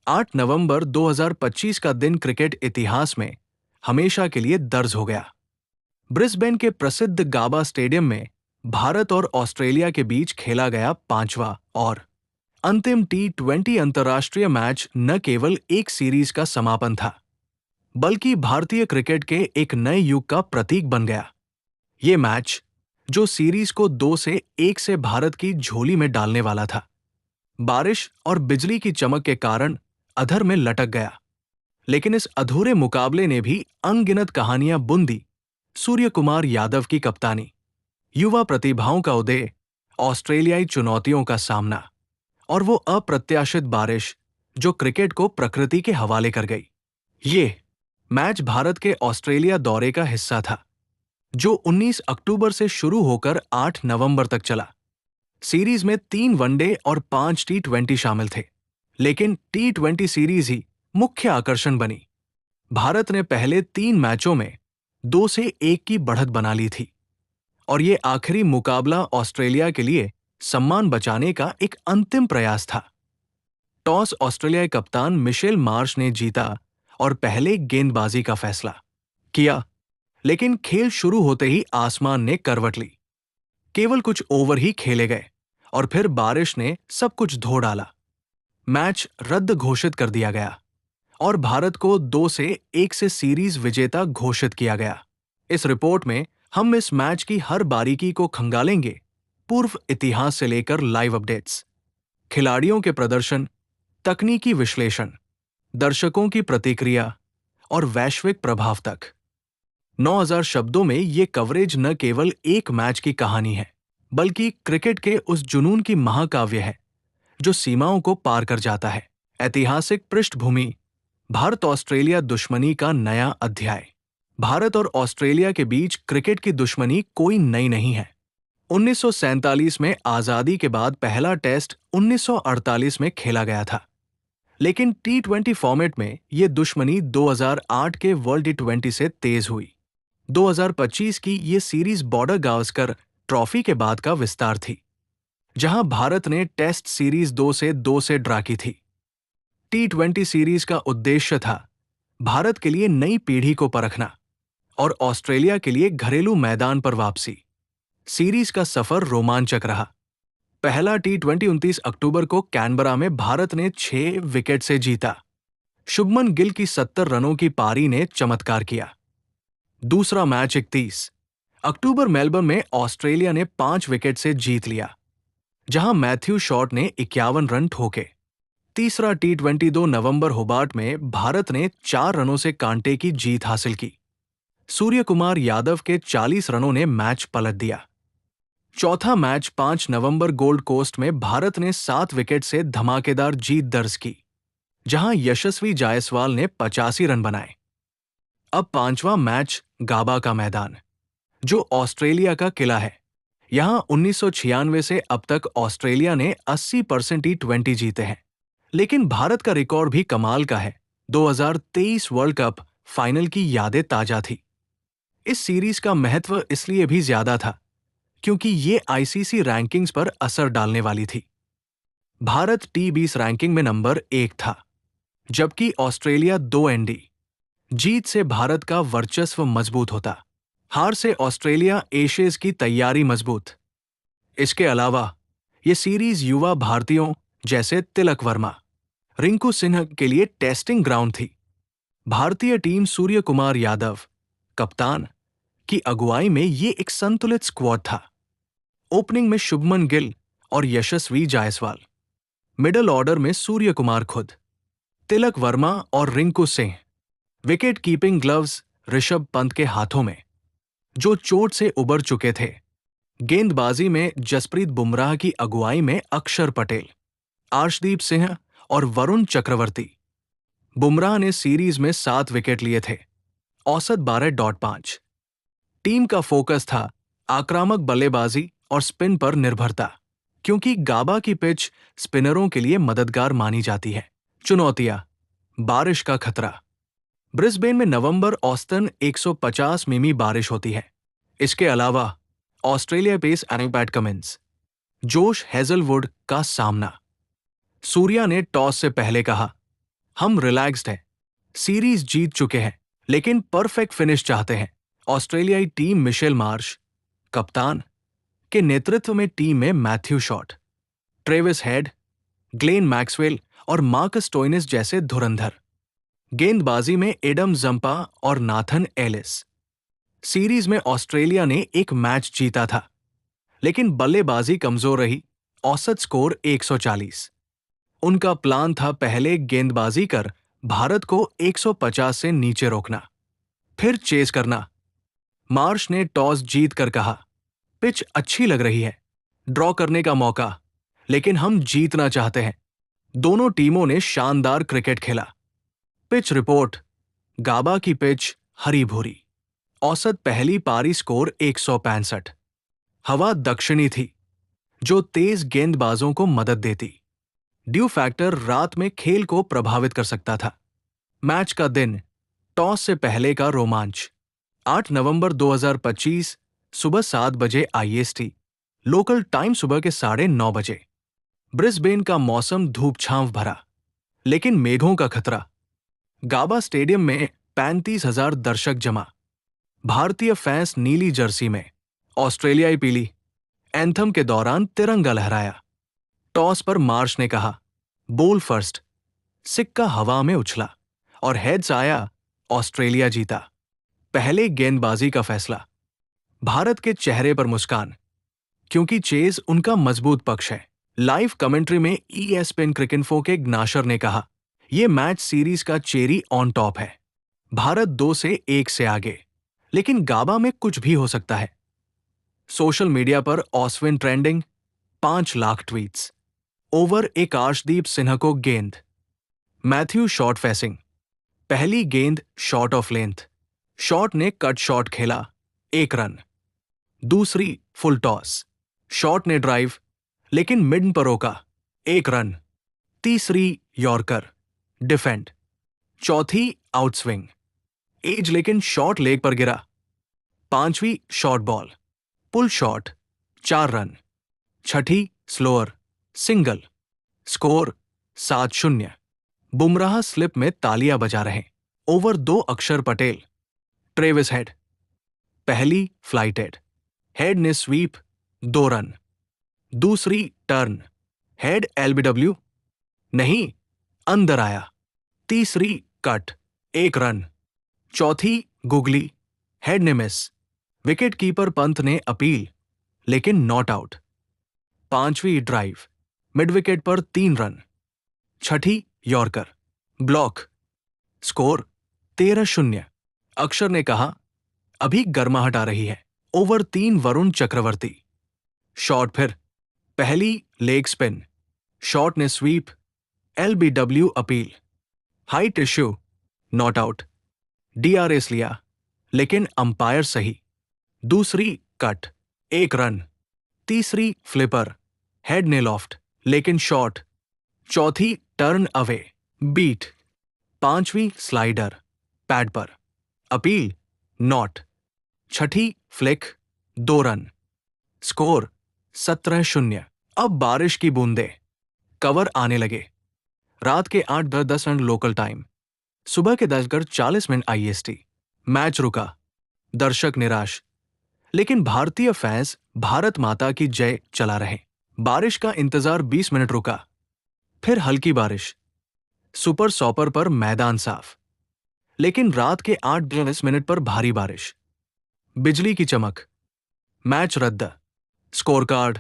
8 नवंबर 2025 का दिन क्रिकेट इतिहास में हमेशा के लिए दर्ज हो गया। ब्रिस्बेन के प्रसिद्ध गाबा स्टेडियम में भारत और ऑस्ट्रेलिया के बीच खेला गया पांचवा और अंतिम T20 अंतर्राष्ट्रीय मैच न केवल एक सीरीज का समापन था, बल्कि भारतीय क्रिकेट के एक नए युग का प्रतीक बन गया। ये मैच, जो सीरीज को 2-1 से भारत की झोली में डालने वाला था, बारिश और बिजली की चमक के कारण अधर में लटक गया। लेकिन इस अधूरे मुकाबले ने भी अनगिनत कहानियां बुन दी। सूर्य कुमार यादव की कप्तानी, युवा प्रतिभाओं का उदय, ऑस्ट्रेलियाई चुनौतियों का सामना और वो अप्रत्याशित बारिश जो क्रिकेट को प्रकृति के हवाले कर गई। ये मैच भारत के ऑस्ट्रेलिया दौरे का हिस्सा था, जो 19 अक्टूबर से शुरू होकर 8 नवंबर तक चला। सीरीज में 3 वनडे और 5 T20 शामिल थे, लेकिन T20 सीरीज ही मुख्य आकर्षण बनी। भारत ने पहले 3 मैचों में 2-1 की बढ़त बना ली थी और ये आखिरी मुकाबला ऑस्ट्रेलिया के लिए सम्मान बचाने का एक अंतिम प्रयास था। टॉस ऑस्ट्रेलियाई कप्तान मिशेल मार्श ने जीता और पहले गेंदबाजी का फैसला किया, लेकिन खेल शुरू होते ही आसमान ने करवट ली। केवल कुछ ओवर ही खेले गए और फिर बारिश ने सब कुछ धो डाला। मैच रद्द घोषित कर दिया गया और भारत को 2-1 से सीरीज विजेता घोषित किया गया। इस रिपोर्ट में हम इस मैच की हर बारीकी को खंगालेंगे, पूर्व इतिहास से लेकर लाइव अपडेट्स, खिलाड़ियों के प्रदर्शन, तकनीकी विश्लेषण, दर्शकों की प्रतिक्रिया और वैश्विक प्रभाव तक। 9000 शब्दों में ये कवरेज न केवल एक मैच की कहानी है, बल्कि क्रिकेट के उस जुनून की महाकाव्य है जो सीमाओं को पार कर जाता है। ऐतिहासिक पृष्ठभूमि: भारत ऑस्ट्रेलिया दुश्मनी का नया अध्याय। भारत और ऑस्ट्रेलिया के बीच क्रिकेट की दुश्मनी कोई नई नहीं है। 1947 में आजादी के बाद पहला टेस्ट 1948 में खेला गया था, लेकिन T20 फॉर्मेट में ये दुश्मनी 2008 के वर्ल्ड T20 से तेज हुई। 2025 की ये सीरीज बॉर्डर गावस्कर ट्रॉफी के बाद का विस्तार थी, जहां भारत ने टेस्ट सीरीज 2-2 से ड्रा की थी। T20 सीरीज का उद्देश्य था भारत के लिए नई पीढ़ी को परखना और ऑस्ट्रेलिया के लिए घरेलू मैदान पर वापसी। सीरीज का सफर रोमांचक रहा। पहला T20 29 अक्टूबर को कैनबरा में भारत ने 6 विकेट से जीता। शुभमन गिल की 70 रनों की पारी ने चमत्कार किया। दूसरा मैच 31 अक्टूबर मेलबर्न में ऑस्ट्रेलिया ने 5 विकेट से जीत लिया, जहां मैथ्यू शॉट ने 51 रन ठोके। तीसरा T20 2 नवंबर होबार्ट में भारत ने 4 रनों से कांटे की जीत हासिल की। सूर्य कुमार यादव के 40 रनों ने मैच पलट दिया। चौथा मैच 5 नवंबर गोल्ड कोस्ट में भारत ने 7 विकेट से धमाकेदार जीत दर्ज की, जहां यशस्वी जायसवाल ने 85 रन बनाए। अब पांचवा मैच गाबा का मैदान, जो ऑस्ट्रेलिया का किला है। यहां 1996 से अब तक ऑस्ट्रेलिया ने 80% T20 जीते हैं, लेकिन भारत का रिकॉर्ड भी कमाल का है। 2023 वर्ल्ड कप फाइनल की यादें ताजा थी। इस सीरीज का महत्व इसलिए भी ज्यादा था क्योंकि ये ICC रैंकिंग्स पर असर डालने वाली थी। भारत T20 रैंकिंग में नंबर 1 था, जबकि ऑस्ट्रेलिया 2 ND। जीत से भारत का वर्चस्व मजबूत होता, हार से ऑस्ट्रेलिया एशेज की तैयारी मजबूत। इसके अलावा ये सीरीज युवा भारतीयों जैसे तिलक वर्मा, रिंकू सिन्हा के लिए टेस्टिंग ग्राउंड थी। भारतीय टीम सूर्य कुमार यादव, कप्तान, की अगुवाई में ये एक संतुलित स्क्वाड था। ओपनिंग में शुभमन गिल और यशस्वी जायसवाल, मिडल ऑर्डर में सूर्य कुमार खुद, तिलक वर्मा और Rinku Singh, wicket keeping gloves Rishabh Pant के हाथों में, जो चोट से उबर चुके थे। गेंदबाजी में जसप्रीत बुमराह की अगुवाई में अक्षर पटेल, आर्शदीप सिंह और वरुण चक्रवर्ती। बुमराह ने सीरीज में 7 विकेट लिए थे, औसत 12.5। टीम का फोकस था आक्रामक बल्लेबाजी और स्पिन पर निर्भरता, क्योंकि गाबा की पिच स्पिनरों के लिए मददगार मानी जाती है। चुनौतियां: बारिश का खतरा। ब्रिस्बेन में नवंबर औसतन 150 मिमी बारिश होती है। इसके अलावा Australia pace Pat Cummins, Josh Hazlewood का सामना। सूर्या ने टॉस से पहले कहा, हम रिलैक्स्ड हैं, सीरीज जीत चुके हैं, लेकिन परफेक्ट फिनिश चाहते हैं। ऑस्ट्रेलियाई टीम मिशेल मार्श, कप्तान, के नेतृत्व में टीम में Matthew Short, Travis head, Glenn Maxwell और मार्कस स्टोइनिस जैसे धुरंधर। गेंदबाजी में एडम जंपा और नाथन एलिस। सीरीज में ऑस्ट्रेलिया ने एक मैच जीता था, लेकिन बल्लेबाजी कमजोर रही, औसत स्कोर 140। उनका प्लान था पहले गेंदबाजी कर भारत को 150 से नीचे रोकना, फिर चेस करना। मार्श ने टॉस जीत कर कहा, पिच अच्छी लग रही है, ड्रॉ करने का मौका, लेकिन हम जीतना चाहते हैं। दोनों टीमों ने शानदार क्रिकेट खेला। पिच रिपोर्ट: गाबा की पिच हरी भूरी। औसत पहली पारी स्कोर 165। हवा दक्षिणी थी, जो तेज गेंदबाजों को मदद देती। ड्यू फैक्टर रात में खेल को प्रभावित कर सकता था। मैच का दिन: टॉस से पहले का रोमांच। 8 नवंबर 2025 सुबह 7 बजे IST, लोकल टाइम सुबह के 9:30 बजे। ब्रिस्बेन का मौसम धूप छांव भरा, लेकिन मेघों का खतरा। गाबा स्टेडियम में 35,000 दर्शक जमा। भारतीय फैंस नीली जर्सी में, ऑस्ट्रेलियाई पीली। एंथम के दौरान तिरंगा लहराया। टॉस पर मार्श ने कहा, बोल फर्स्ट। सिक्का हवा में उछला और हेड्स आया, ऑस्ट्रेलिया जीता। पहले गेंदबाजी का फैसला। भारत के चेहरे पर मुस्कान, क्योंकि चेज उनका मजबूत पक्ष है। लाइव कमेंट्री में ESPN क्रिकइन्फो के ग्नाशर ने कहा, यह मैच सीरीज का चेरी ऑन टॉप है। भारत 2-1 से आगे, लेकिन गाबा में कुछ भी हो सकता है। सोशल मीडिया पर Ashwin trending, 5 lakh tweets. Over एक आर्शदीप सिन्हा को गेंद। Matthew Short facing. पहली गेंद शॉट ऑफ लेंथ। शॉट ने कट शॉट खेला, 1 रन। दूसरी फुल टॉस। शॉट ने ड्राइव, लेकिन मिड पर रोका, 1 रन। तीसरी यॉर्कर, डिफेंड। चौथी आउटस्विंग, एज लेकिन शॉट लेग पर गिरा। पांचवी शॉर्ट बॉल, पुल शॉट, 4 रन। छठी slower, single. Score 7-0। Bumrah slip में तालियां बजा रहे। ओवर 2 अक्षर पटेल, ट्रेविस हेड। पहली फ्लाइटेड, हेड ने स्वीप, 2 रन। दूसरी टर्न, हेड LBW, नहीं, अंदर आया। तीसरी कट, 1 रन। चौथी गुगली, हेड ने मिस। विकेट कीपर पंत ने अपील, लेकिन नॉट आउट। पांचवी ड्राइव, मिड विकेट पर 3 रन। छठी यॉर्कर, ब्लॉक। स्कोर 13-0। अक्षर ने कहा, अभी गर्माहट आ रही है। ओवर 3 वरुण चक्रवर्ती। शॉट फिर। पहली लेग स्पिन, शॉट ने sweep, LBW appeal. Height issue, not out. DRS लिया, लेकिन अंपायर सही। दूसरी कट, 1 रन। तीसरी फ्लिपर, हेड ने लॉफ्ट, लेकिन शॉट। चौथी टर्न अवे, बीट। पांचवी स्लाइडर, पैड पर, अपील, नॉट। छठी फ्लिक, 2 रन। स्कोर 17-0। अब बारिश की बूंदें, कवर आने लगे। रात के 8:10 लोकल टाइम, सुबह के 10:40 IST। मैच रुका, दर्शक निराश, लेकिन भारतीय फैंस भारत माता की जय चला रहे। बारिश का इंतजार 20 मिनट रुका, फिर हल्की बारिश। सुपर सॉपर पर मैदान साफ, लेकिन रात के 8:20 पर भारी बारिश, बिजली की चमक। मैच रद्द। Score card: